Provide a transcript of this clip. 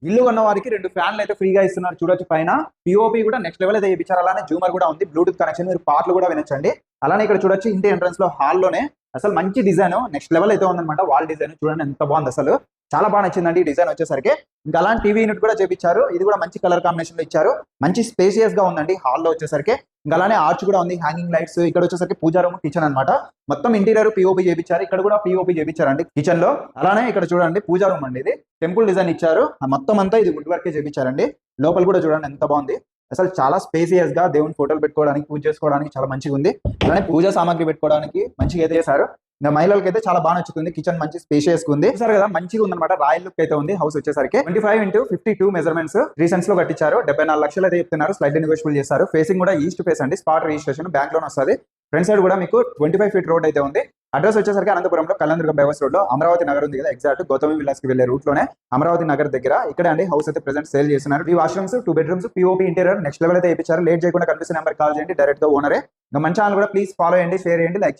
ఇల్లు ఉన్న వారికి 2 ఫ్యాన్లు అయితే ఫ్రీగా ఇస్తున్నారు చూడొచ్చు పైన. పీఓపీ కూడా నెక్స్ట్ లెవెల్ అయితే ఇప్పించారు. అలానే జూమర్ కూడా ఉంది, బ్లూటూత్ కనెక్షన్, మీరు పాటలు కూడా వినొచ్చండి. అలానే ఇక్కడ చూడొచ్చు ఇంటి ఎంట్రన్స్ లో హాల్లోనే అసలు మంచి డిజైన్ నెక్స్ట్ లెవెల్ అయితే ఉందన్నమాట. వాల్ డిజైన్ చూడండి ఎంత బాగుంది, అసలు చాలా బాగా నచ్చిందండి ఈ డిజైన్ వచ్చేసరికి. ఇంకా అలాంటి టీవీ యూనిట్ కూడా చేపించారు, ఇది కూడా మంచి కలర్ కాంబినేషన్ లో ఇచ్చారు. మంచి స్పేసియస్ గా ఉందండి హాల్లో వచ్చేసరికి. ఇంకా అలానే ఆర్చ్ కూడా ఉంది, హ్యాంగింగ్ లైట్స్. ఇక్కడ వచ్చేసరికి పూజా రూమ్, కిచెన్ అనమాట. మొత్తం ఇంటీరియర్ పీఓపీ చేపించారు, ఇక్కడ కూడా పీఓపీ చేపించారండి కిచెన్ లో. అలానే ఇక్కడ చూడండి పూజా రూమ్ అండి, ఇది టెంపుల్ డిజైన్ ఇచ్చారు. మొత్తం అంతా ఇది వుడ్ వర్కే చేపించారండి. లోపల కూడా చూడండి ఎంత బాగుంది, అసలు చాలా స్పేసియస్ గా దేవుని ఫోటోలు పెట్టుకోవడానికి, పూజ చేసుకోవడానికి చాలా మంచిగా ఉంది. అలానే పూజా సామాగ్రి పెట్టుకోవడానికి మంచిగా అయితే చేశారు. ఇంకా మహిళలకి అయితే చాలా బాగా నచ్చుతుంది. కిచెన్ మంచి స్పేషియస్ ఉంది, చూసారు కదా మంచిగా ఉందన్నమాట. రాయల్ లుక్ అయితే ఉంది హౌస్ వచ్చేసరికి. 25x52 మెజర్మెంట్స్ 3 సెంట్స్ లో కట్టించారు. 74 లక్షలు అయితే చెప్తున్నారు. స్లైడ్ నెగోషియబుల్ చేశారు. ఫేసింగ్ కూడా ఈస్ట్ ఫేస్ అండి, స్పాట్ రిజిస్ట్రేషన్, బ్యాంక్ లోన్ వస్తుంది. ఫ్రంట్ సైడ్ కూడా మీకు 25 ఫీట్ రోడ్ అయితే ఉంది. అడ్రస్ వచ్చేసరికి అనంతపురంలో కళ్యాణదుర్గం బైపాస్ రోడ్ లో అమరావతి నగర్ ఉంది కదా, ఎగ్జాక్ట్ గౌతమి విలాస్ కి వెళ్లే రూట్ లోనే అమరావతి నగర్ దగ్గర ఇక్కడ అండి హౌస్ అయితే ప్రెసెంట్ సేల్ చేస్తున్నారు. 3 washrooms, 2 bedrooms, POP interior next level అయితే ఇప్పించారు. లేట్ చేయకుండా కనిపిస్తున్న నెంబర్ కాల్ చేయండి, డైరెక్ట్ గా ఓనరే. ఇంకా మన ఛానల్ కూడా ప్లీజ్ ఫాలో చేయండి, షేర్ చేయండి, లైక్